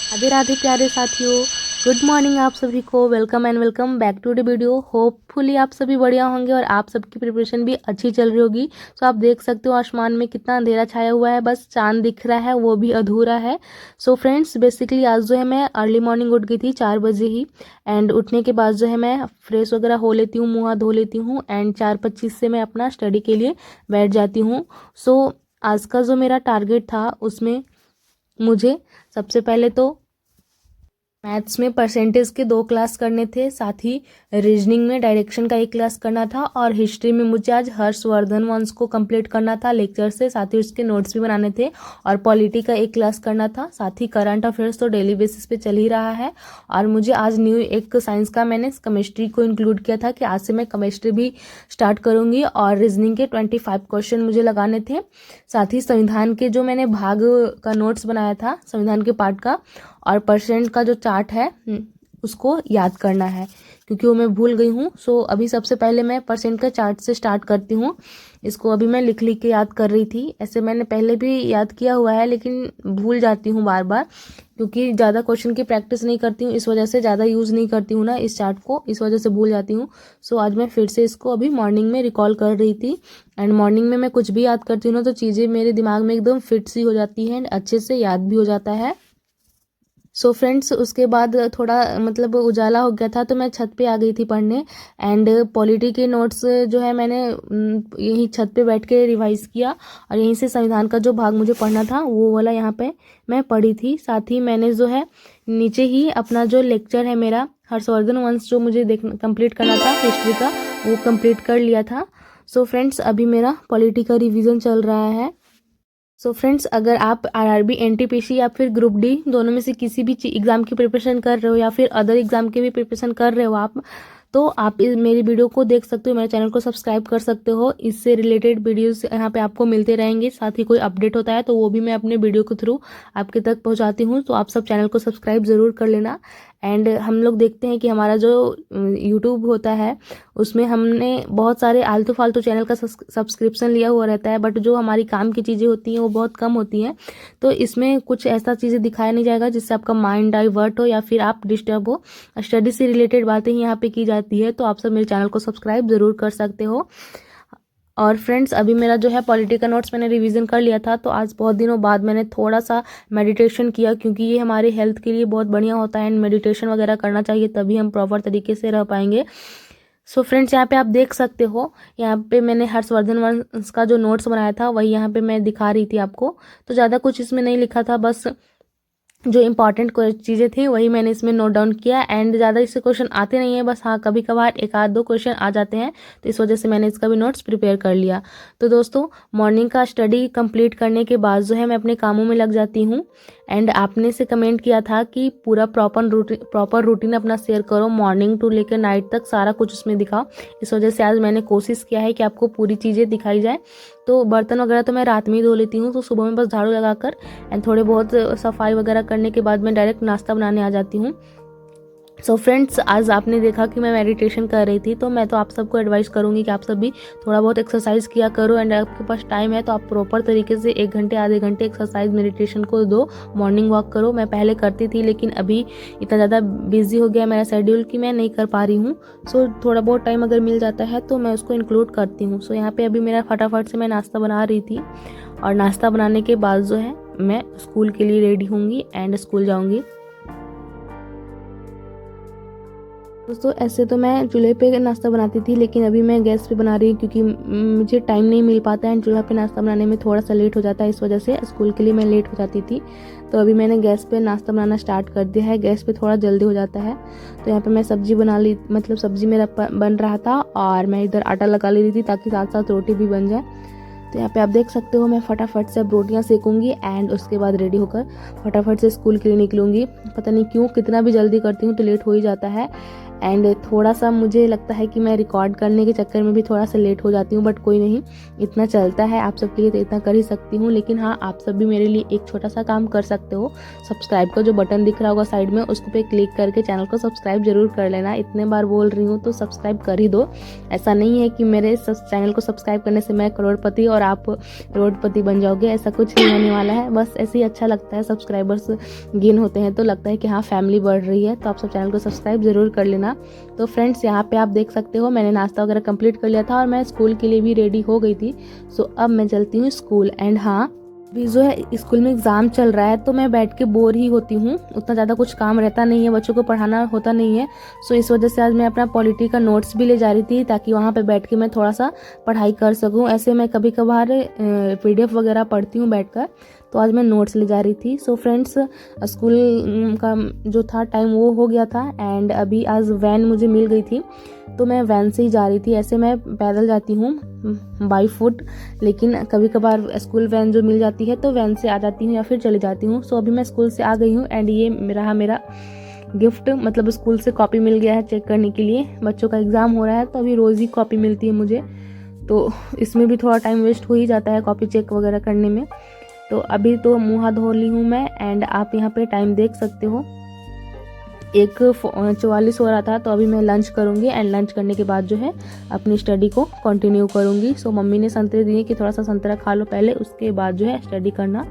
राधे राधे प्यारे साथियों, good morning आप सभी को। Welcome and welcome back to the video. Hopefully आप सभी बढ़िया होंगे और आप सबकी प्रिपरेशन भी अच्छी चल रही होगी। तो आप देख सकते हो आसमान में कितना अंधेरा छाया हुआ है, बस चांद दिख रहा है, वो भी अधूरा है। सो फ्रेंड्स, बेसिकली आज जो है मैं अर्ली मॉर्निंग उठ गई थी 4 बजे ही। एंड उठने के बाद जो है मैं फ्रेश वगैरह हो लेती हूँ, मुँह हाथ धो लेती हूँ एंड 4:25 से मैं अपना स्टडी के लिए बैठ जाती हूँ। सो आज का जो मेरा टारगेट था उसमें मुझे सबसे पहले तो मैथ्स में परसेंटेज के 2 क्लास करने थे, साथ ही रीजनिंग में डायरेक्शन का 1 क्लास करना था और हिस्ट्री में मुझे आज हर्षवर्धन वंश को कंप्लीट करना था लेक्चर से, साथ ही उसके नोट्स भी बनाने थे। और पॉलिटी का 1 क्लास करना था, साथ ही करंट अफेयर्स तो डेली बेसिस पे चल ही रहा है। और मुझे आज न्यू एक साइंस का मैंने केमिस्ट्री को इंक्लूड किया था कि आज से मैं केमिस्ट्री भी स्टार्ट करूँगी। और रीजनिंग के 25 क्वेश्चन मुझे लगाने थे। साथ ही संविधान के जो मैंने भाग का नोट्स बनाया था संविधान के पार्ट का, और परसेंट का जो चार्ट है उसको याद करना है क्योंकि वो मैं भूल गई हूँ। सो अभी सबसे पहले मैं परसेंट का चार्ट से स्टार्ट करती हूँ। इसको अभी मैं लिख लिख के याद कर रही थी। ऐसे मैंने पहले भी याद किया हुआ है लेकिन भूल जाती हूँ बार बार, क्योंकि ज़्यादा क्वेश्चन की प्रैक्टिस नहीं करती हूँ, इस वजह से ज़्यादा यूज़ नहीं करती हूँ ना इस चार्ट को, इस वजह से भूल जाती हूँ। सो आज मैं फिर से इसको अभी मॉर्निंग में रिकॉल कर रही थी। एंड मॉर्निंग में मैं कुछ भी याद करती हूँ ना तो चीज़ें मेरे दिमाग में एकदम फिट सी हो जाती हैं एंड अच्छे से याद भी हो जाता है। सो फ्रेंड्स, उसके बाद थोड़ा मतलब उजाला हो गया था तो मैं छत पे आ गई थी पढ़ने। एंड पॉलिटी के नोट्स जो है मैंने यहीं छत पे बैठ के रिवाइज किया और यहीं से संविधान का जो भाग मुझे पढ़ना था वो वाला यहाँ पे मैं पढ़ी थी। साथ ही मैंने जो है नीचे ही अपना जो लेक्चर है मेरा हर्षवर्धन वंश जो मुझे कंप्लीट करना था हिस्ट्री का, वो कंप्लीट कर लिया था। सो फ्रेंड्स, अभी मेरा पॉलिटी का रिविज़न चल रहा है। सो फ्रेंड्स, अगर आप आरआरबी एनटीपीसी या फिर ग्रुप डी दोनों में से किसी भी एग्ज़ाम की प्रिपरेशन कर रहे हो या फिर अदर एग्ज़ाम की भी प्रिपरेशन कर रहे हो आप, तो आप मेरी वीडियो को देख सकते हो, मेरे चैनल को सब्सक्राइब कर सकते हो। इससे रिलेटेड वीडियोस यहाँ पे आपको मिलते रहेंगे। साथ ही कोई अपडेट होता है तो वो भी मैं अपने वीडियो के थ्रू आपके तक पहुँचाती हूँ। तो आप सब चैनल को सब्सक्राइब ज़रूर कर लेना। एंड हम लोग देखते हैं कि हमारा जो यूट्यूब होता है उसमें हमने बहुत सारे आलतू फालतू चैनल का सब्सक्रिप्शन लिया हुआ रहता है, बट जो हमारी काम की चीज़ें होती हैं वो बहुत कम होती हैं। तो इसमें कुछ ऐसा चीज़ें दिखाया नहीं जाएगा जिससे आपका माइंड डाइवर्ट हो या फिर आप डिस्टर्ब हो। स्टडी से रिलेटेड बातें ही यहाँ पे की जाती है, तो आप सब मेरे चैनल को सब्सक्राइब ज़रूर कर सकते हो। और फ्रेंड्स, अभी मेरा जो है पॉलिटी का नोट्स मैंने रिवीजन कर लिया था, तो आज बहुत दिनों बाद मैंने थोड़ा सा मेडिटेशन किया क्योंकि ये हमारे हेल्थ के लिए बहुत बढ़िया होता है एंड मेडिटेशन वगैरह करना चाहिए, तभी हम प्रॉपर तरीके से रह पाएंगे। सो फ्रेंड्स, यहाँ पे आप देख सकते हो, यहाँ पे मैंने हर्षवर्धन वंश का जो नोट्स बनाया था वही यहाँ पे मैं दिखा रही थी आपको। तो ज़्यादा कुछ इसमें नहीं लिखा था, बस जो इंपॉर्टेंट चीज़ें थी वही मैंने इसमें नोट डाउन किया। एंड ज़्यादा इससे क्वेश्चन आते नहीं है, बस हाँ कभी कभार 1-2 क्वेश्चन आ जाते हैं, तो इस वजह से मैंने इसका भी नोट्स प्रिपेयर कर लिया। तो दोस्तों, मॉर्निंग का स्टडी कंप्लीट करने के बाद जो है मैं अपने कामों में लग जाती हूँ। एंड आपने से कमेंट किया था कि पूरा प्रॉपर रूटीन अपना शेयर करो, मॉर्निंग टू लेकर नाइट तक सारा कुछ उसमें दिखाओ। इस वजह से आज मैंने कोशिश किया है कि आपको पूरी चीज़ें दिखाई जाए। तो बर्तन वगैरह तो मैं रात में ही धो लेती हूँ, तो सुबह में बस झाड़ू लगाकर एंड थोड़े बहुत सफाई वगैरह करने के बाद मैं डायरेक्ट नाश्ता बनाने आ जाती हूँ। सो फ्रेंड्स, आज आपने देखा कि मैं मेडिटेशन कर रही थी, तो मैं तो आप सबको एडवाइस करूँगी कि आप सब भी थोड़ा बहुत एक्सरसाइज किया करो। एंड आपके पास टाइम है तो आप प्रॉपर तरीके से 1 घंटे आधे घंटे एक्सरसाइज मेडिटेशन को दो, मॉर्निंग वॉक करो। मैं पहले करती थी लेकिन अभी इतना ज़्यादा बिजी हो गया मेरा शेड्यूल कि मैं नहीं कर पा रही हूँ। सो थोड़ा बहुत टाइम अगर मिल जाता है तो मैं उसको इंक्लूड करती हूँ। सो यहाँ पर अभी मेरा फटाफट से मैं नाश्ता बना रही थी और नाश्ता बनाने के बाद जो है मैं स्कूल के लिए रेडी होंगी एंड स्कूल जाऊँगी। दोस्तों, ऐसे तो मैं चूल्हे पे नाश्ता बनाती थी लेकिन अभी मैं गैस पे बना रही हूँ क्योंकि मुझे टाइम नहीं मिल पाता है। चूल्हा पे नाश्ता बनाने में थोड़ा सा लेट हो जाता है, इस वजह से स्कूल के लिए मैं लेट हो जाती थी। तो अभी मैंने गैस पे नाश्ता बनाना स्टार्ट कर दिया है, गैस पे थोड़ा जल्दी हो जाता है। तो यहाँ पे मैं सब्जी बना ली, मतलब सब्जी मेरा बन रहा था और मैं इधर आटा लगा ले रही थी ताकि साथ साथ रोटी भी बन जाए। तो यहाँ पे आप देख सकते हो मैं फटाफट से अब रोटियाँ सेकूंगी एंड उसके बाद रेडी होकर फटाफट से स्कूल के लिए निकलूंगी। पता नहीं क्यों कितना भी जल्दी करती हूँ तो लेट हो ही जाता है। एंड थोड़ा सा मुझे लगता है कि मैं रिकॉर्ड करने के चक्कर में भी थोड़ा सा लेट हो जाती हूँ, बट कोई नहीं, इतना चलता है। आप सबके लिए तो इतना कर ही सकती हूँ। लेकिन हाँ, आप सब भी मेरे लिए एक छोटा सा काम कर सकते हो। सब्सक्राइब का जो बटन दिख रहा होगा साइड में, उसको पे क्लिक करके चैनल को सब्सक्राइब जरूर कर लेना। इतने बार बोल रही हूँ तो सब्सक्राइब कर ही दो। ऐसा नहीं है कि मेरे चैनल को सब्सक्राइब करने से मैं करोड़पति और आप रोडपति बन जाओगे, ऐसा कुछ नहीं होने वाला है। बस ऐसे ही अच्छा लगता है, सब्सक्राइबर्स गेन होते हैं तो लगता है कि हाँ फैमिली बढ़ रही है। तो आप सब चैनल को सब्सक्राइब ज़रूर कर लेना। तो फ्रेंड्स यहाँ पे आप देख सकते हो मैंने नाश्ता वगैरह कंप्लीट कर लिया था और मैं स्कूल के लिए भी रेडी हो गई थी। सो अब मैं चलती हूँ स्कूल। एंड हाँ, अभी जो है स्कूल में एग्ज़ाम चल रहा है तो मैं बैठ के बोर ही होती हूँ, उतना ज़्यादा कुछ काम रहता नहीं है, बच्चों को पढ़ाना होता नहीं है। सो इस वजह से आज मैं अपना पॉलिटी का नोट्स भी ले जा रही थी ताकि वहाँ पे बैठ के मैं थोड़ा सा पढ़ाई कर सकूँ। ऐसे मैं कभी कभार PDF वगैरह पढ़ती हूँ बैठकर, तो आज मैं नोट्स ले जा रही थी। सो फ्रेंड्स स्कूल का जो था टाइम वो हो गया था एंड अभी आज वैन मुझे मिल गई थी तो मैं वैन से ही जा रही थी। ऐसे मैं पैदल जाती हूँ बाई फुट, लेकिन कभी कभार स्कूल वैन जो मिल जाती है तो वैन से आ जाती हूँ या फिर चली जाती हूँ। सो अभी मैं स्कूल से आ गई हूँ एंड ये मेरा गिफ्ट, मतलब स्कूल से कॉपी मिल गया है चेक करने के लिए। बच्चों का एग्ज़ाम हो रहा है तो अभी रोज़ ही कॉपी मिलती है मुझे, तो इसमें भी थोड़ा टाइम वेस्ट हो ही जाता है कॉपी चेक वगैरह करने में। तो अभी तो मुँह हाथ धो ली हूँ मैं एंड आप यहाँ पे टाइम देख सकते हो 1:44 हो रहा था। तो अभी मैं लंच करूँगी एंड लंच करने के बाद जो है अपनी स्टडी को कंटिन्यू करूँगी। सो मम्मी ने संतरे दिए कि थोड़ा सा संतरा खा लो पहले, उसके बाद जो है स्टडी करना।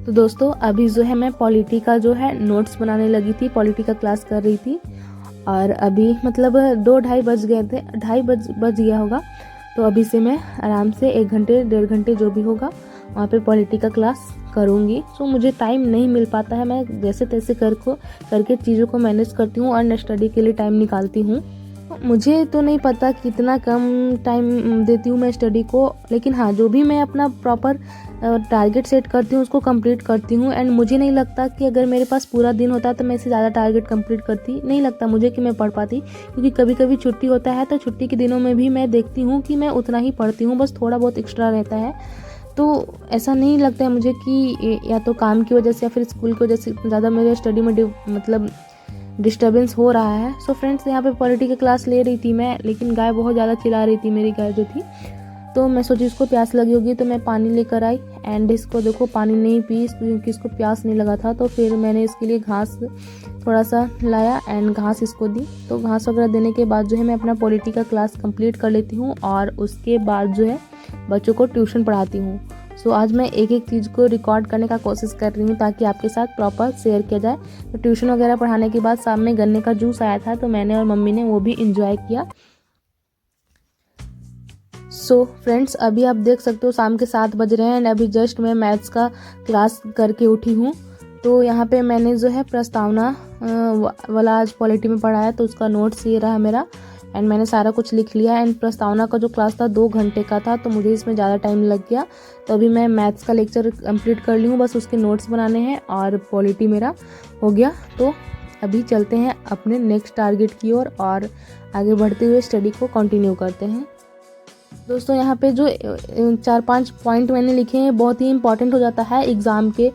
तो दोस्तों अभी जो है मैं पॉलिटी का जो है नोट्स बनाने लगी थी, पॉलिटी का क्लास कर रही थी और अभी मतलब 2-2:30 बज गए थे, 2:30 बज गया होगा। तो अभी से मैं आराम से 1 घंटे 1.5 घंटे जो भी होगा वहाँ पे पॉलिटी का क्लास करूँगी। सो मुझे टाइम नहीं मिल पाता है, मैं जैसे तैसे करके चीज़ों को मैनेज करती हूँ और स्टडी के लिए टाइम निकालती हूँ। मुझे तो नहीं पता कितना कम टाइम देती हूँ मैं स्टडी को, लेकिन हाँ जो भी मैं अपना प्रॉपर टारगेट सेट करती हूँ उसको कंप्लीट करती हूँ। एंड मुझे नहीं लगता कि अगर मेरे पास पूरा दिन होता तो मैं इससे ज़्यादा टारगेट कंप्लीट करती, नहीं लगता मुझे कि मैं पढ़ पाती, क्योंकि कभी कभी छुट्टी होता है तो छुट्टी के दिनों में भी मैं देखती हूँ कि मैं उतना ही पढ़ती हूँ, बस थोड़ा बहुत एक्स्ट्रा रहता है। तो ऐसा नहीं लगता है मुझे कि या तो काम की वजह से या फिर स्कूल की वजह से ज़्यादा मेरे स्टडी में मतलब डिस्टर्बेंस हो रहा है। सो फ्रेंड्स यहाँ पे पॉलिटी की क्लास ले रही थी मैं, लेकिन गाय बहुत ज़्यादा चिल्ला रही थी, मेरी गाय जो थी। तो मैं सोची इसको प्यास लगी होगी तो मैं पानी लेकर आई एंड इसको देखो पानी नहीं पी क्योंकि इसको प्यास नहीं लगा था। तो फिर मैंने इसके लिए घास थोड़ा सा लाया एंड घास इसको दी। तो घास वगैरह देने के बाद जो है मैं अपना पॉलिटी का क्लास कंप्लीट कर लेती हूँ और उसके बाद जो है बच्चों को ट्यूशन पढ़ाती हूँ। सो आज मैं एक एक चीज़ को रिकॉर्ड करने का कोशिश कर रही हूँ ताकि आपके साथ प्रॉपर शेयर किया जाए। तो ट्यूशन वगैरह पढ़ाने के बाद शाम में गन्ने का जूस आया था तो मैंने और मम्मी ने वो भी इंजॉय किया। सो फ्रेंड्स अभी आप देख सकते हो शाम के 7 बज रहे हैं एंड अभी जस्ट मैं मैथ्स का क्लास करके उठी हूँ। तो यहाँ पे मैंने जो है प्रस्तावना वाला आज पॉलिटी में पढ़ा है तो उसका नोट्स ये रहा मेरा एंड मैंने सारा कुछ लिख लिया। एंड प्रस्तावना का जो क्लास था 2 घंटे का था तो मुझे इसमें ज़्यादा टाइम लग गया। तो अभी मैं मैथ्स का लेक्चर कंप्लीट कर ली हूँ, बस उसके नोट्स बनाने हैं और पॉलिटी मेरा हो गया। तो अभी चलते हैं अपने नेक्स्ट टारगेट की ओर और आगे बढ़ते हुए स्टडी को कंटिन्यू करते हैं। दोस्तों यहाँ पे जो 4-5 पॉइंट मैंने लिखे हैं बहुत ही इंपॉर्टेंट हो जाता है एग्ज़ाम के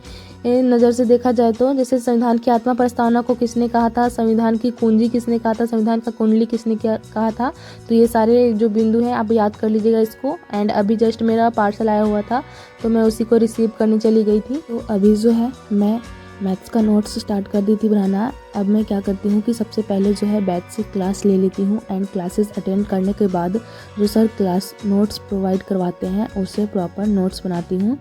नज़र से देखा जाए तो। जैसे संविधान की आत्मा प्रस्तावना को किसने कहा था, संविधान की कुंजी किसने कहा था, संविधान का कुंडली किसने कहा था। तो ये सारे जो बिंदु हैं आप याद कर लीजिएगा इसको। एंड अभी जस्ट मेरा पार्सल आया हुआ था तो मैं उसी को रिसीव करने चली गई थी। तो अभी जो है मैं मैथ्स का नोट्स स्टार्ट कर दी थी बनाना। अब मैं क्या करती हूँ कि सबसे पहले जो है बैच से क्लास ले लेती हूँ एंड क्लासेस अटेंड करने के बाद जो सर क्लास नोट्स प्रोवाइड करवाते हैं उससे प्रॉपर नोट्स बनाती हूँ।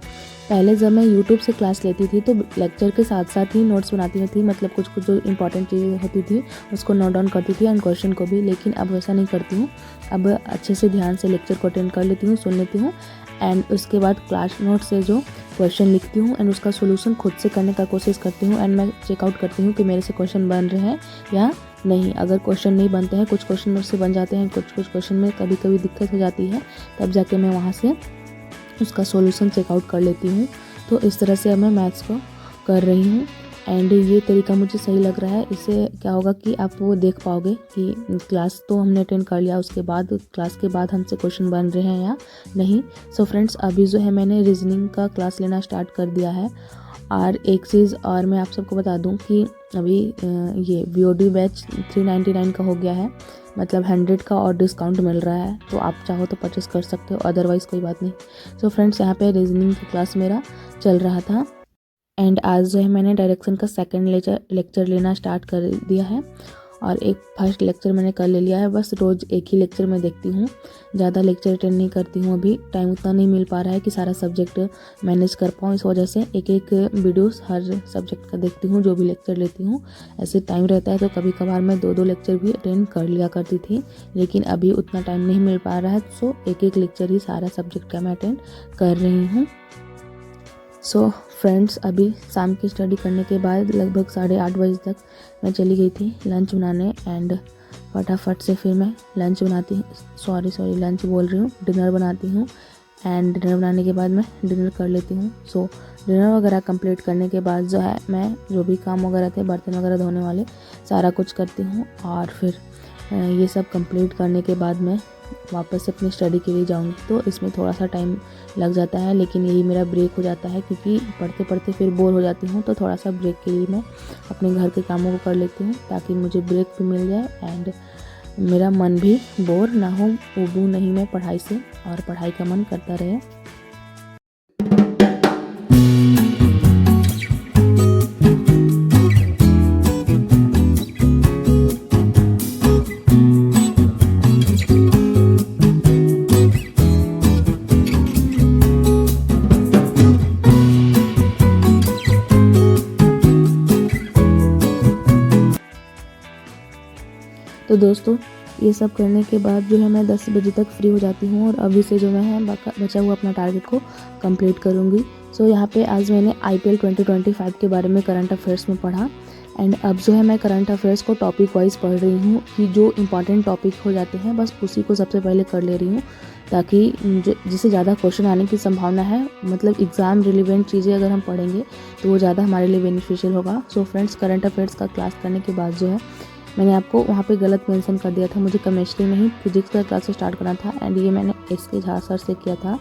पहले जब मैं यूट्यूब से क्लास लेती थी तो लेक्चर के साथ साथ ही नोट्स बनाती थी, मतलब कुछ कुछ जो इंपॉर्टेंट चीज़ें होती थी उसको नोट डाउन करती थी एंड क्वेश्चन को भी। लेकिन अब वैसा नहीं करती हूँ, अब अच्छे से ध्यान से लेक्चर को अटेंड कर लेती हूँ, सुन लेती हूँ एंड उसके बाद क्लास नोट से जो क्वेश्चन लिखती हूँ एंड उसका सोल्यूशन खुद से करने का कोशिश करती हूँ। एंड मैं चेकआउट करती हूँ कि मेरे से क्वेश्चन बन रहे हैं या नहीं। अगर क्वेश्चन नहीं बनते हैं, कुछ क्वेश्चन मेरे से बन जाते हैं, कुछ क्वेश्चन में कभी कभी दिक्कत हो जाती है, तब जाके मैं वहाँ से उसका सोल्यूशन चेकआउट कर लेती हूँ। तो इस तरह से अब मैं मैथ्स को कर रही हूँ एंड ये तरीका मुझे सही लग रहा है। इससे क्या होगा कि आप वो देख पाओगे कि क्लास तो हमने अटेंड कर लिया, उसके बाद क्लास के बाद हमसे क्वेश्चन बन रहे हैं या नहीं। सो फ्रेंड्स अभी जो है मैंने रीजनिंग का क्लास लेना स्टार्ट कर दिया है। और एक चीज़ और मैं आप सबको बता दूं कि अभी ये VOD बैच 399 का हो गया है, मतलब 100 का और डिस्काउंट मिल रहा है। तो आप चाहो तो परचेस कर सकते हो, अदरवाइज़ कोई बात नहीं। सो फ्रेंड्स यहाँ पे रीजनिंग की क्लास मेरा चल रहा था एंड आज जो है मैंने डायरेक्शन का सेकंड लेक्चर लेना स्टार्ट कर दिया है। और एक फर्स्ट लेक्चर मैंने कर ले लिया है। बस रोज़ एक ही लेक्चर मैं देखती हूँ, ज़्यादा लेक्चर अटेंड नहीं करती हूँ। अभी टाइम उतना नहीं मिल पा रहा है कि सारा सब्जेक्ट मैनेज कर पाऊँ, इस वजह से एक एक वीडियोस हर सब्जेक्ट का देखती हूँ जो भी लेक्चर लेती हूँ। ऐसे टाइम रहता है तो कभी कभार मैं 2-2 लेक्चर भी अटेंड कर लिया करती थी, लेकिन अभी उतना टाइम नहीं मिल पा रहा है, सो एक एक लेक्चर ही सारा सब्जेक्ट का मैं अटेंड कर रही हूँ। सो फ्रेंड्स, अभी शाम की स्टडी करने के बाद लगभग 8:30 बजे तक मैं चली गई थी लंच बनाने, एंड फटाफट से फिर मैं लंच बनाती लंच बोल रही हूँ, डिनर बनाती हूँ। एंड डिनर बनाने के बाद मैं डिनर कर लेती हूँ। सो डिनर वगैरह कंप्लीट करने के बाद जो है मैं जो भी काम वगैरह थे, बर्तन वगैरह धोने वाले, सारा कुछ करती हूँ। और फिर ये सब कंप्लीट करने के बाद मैं वापस से अपनी स्टडी के लिए जाऊँगी। तो इसमें थोड़ा सा टाइम लग जाता है, लेकिन यही मेरा ब्रेक हो जाता है, क्योंकि पढ़ते पढ़ते फिर बोर हो जाती हूँ। तो थोड़ा सा ब्रेक के लिए मैं अपने घर के कामों को कर लेती हूँ, ताकि मुझे ब्रेक भी मिल जाए एंड मेरा मन भी बोर ना हो, ऊबूँ नहीं मैं पढ़ाई से, और पढ़ाई का मन करता रहे। तो दोस्तों, ये सब करने के बाद जो है मैं 10 बजे तक फ्री हो जाती हूँ, और अभी से जो मैं है बचा हुआ अपना टारगेट को कंप्लीट करूँगी। सो यहाँ पे आज मैंने IPL 2025 के बारे में करंट अफेयर्स में पढ़ा, एंड अब जो है मैं करंट अफेयर्स को टॉपिक वाइज पढ़ रही हूँ, कि जो इंपॉर्टेंट टॉपिक हो जाते हैं बस उसी को सबसे पहले कर ले रही हूँ, ताकि जिससे ज़्यादा क्वेश्चन आने की संभावना है, मतलब एग्ज़ाम रिलेवेंट चीज़ें अगर हम पढ़ेंगे तो वो ज़्यादा हमारे लिए बेनिफिशियल होगा। सो फ्रेंड्स, करंट अफेयर्स का क्लास करने के बाद जो है मैंने आपको वहाँ पे गलत मेंशन कर दिया था, मुझे केमिस्ट्री में ही फिजिक्स का क्लास स्टार्ट करना था, एंड ये मैंने SK झा सर से किया था।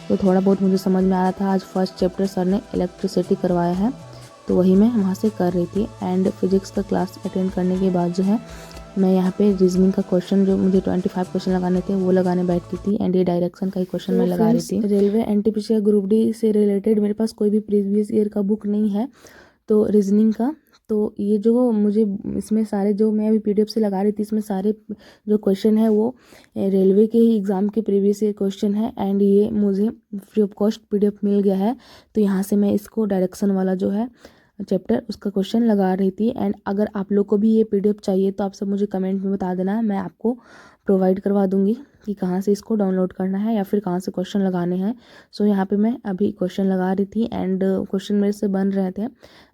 तो थोड़ा बहुत मुझे समझ में आ रहा था। आज फर्स्ट चैप्टर सर ने इलेक्ट्रिसिटी करवाया है, तो वही मैं वहाँ से कर रही थी। एंड फिजिक्स का क्लास अटेंड करने के बाद जो है मैं यहाँ पे रीजनिंग का क्वेश्चन, जो मुझे 25 क्वेश्चन लगाने थे, वो लगाने बैठती थी, एंड ये डायरेक्शन का ही क्वेश्चन मैं लगा रही थी। रेलवे NTPC ग्रुप D से रिलेटेड मेरे पास कोई भी प्रीवियस ईयर का बुक नहीं है, तो रीजनिंग का, तो ये जो मुझे इसमें सारे जो मैं अभी PDF से लगा रही थी, इसमें सारे जो क्वेश्चन है वो रेलवे के ही एग्ज़ाम के प्रीवियस ईयर क्वेश्चन है, एंड ये मुझे फ्री ऑफ कॉस्ट PDF मिल गया है। तो यहाँ से मैं इसको डायरेक्शन वाला जो है चैप्टर, उसका क्वेश्चन लगा रही थी। एंड अगर आप लोग को भी ये PDF चाहिए तो आप सब मुझे कमेंट में बता देना, मैं आपको प्रोवाइड करवा दूँगी कि कहाँ से इसको डाउनलोड करना है या फिर कहाँ से क्वेश्चन लगाने हैं। सो यहाँ पे मैं अभी क्वेश्चन लगा रही थी, एंड क्वेश्चन मेरे से बन रहे थे,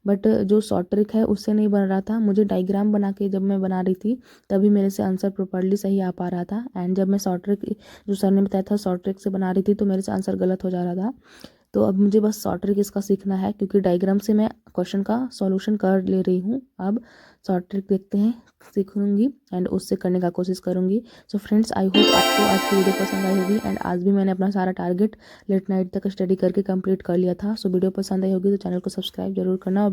बट जो शॉर्ट ट्रिक है उससे नहीं बन रहा था। मुझे डायग्राम बना के जब मैं बना रही थी तभी मेरे से आंसर प्रॉपर्ली सही आ पा रहा था, एंड जब मैं शॉर्ट ट्रिक, जो सर ने बताया था शॉर्ट ट्रिक से बना रही थी, तो मेरे से आंसर गलत हो जा रहा था। तो अब मुझे बस शॉर्ट ट्रिक इसका सीखना है, क्योंकि डायग्राम से मैं क्वेश्चन का सॉल्यूशन कर ले रही हूँ। अब शॉर्ट ट्रिक देखते हैं, सीखूंगी एंड उससे करने का कोशिश करूँगी। सो फ्रेंड्स, आई होप आपको आज की वीडियो पसंद आई होगी, एंड आज भी मैंने अपना सारा टारगेट लेट नाइट तक स्टडी करके कंप्लीट कर लिया था। सो वीडियो पसंद आई होगी तो चैनल को सब्सक्राइब जरूर करना।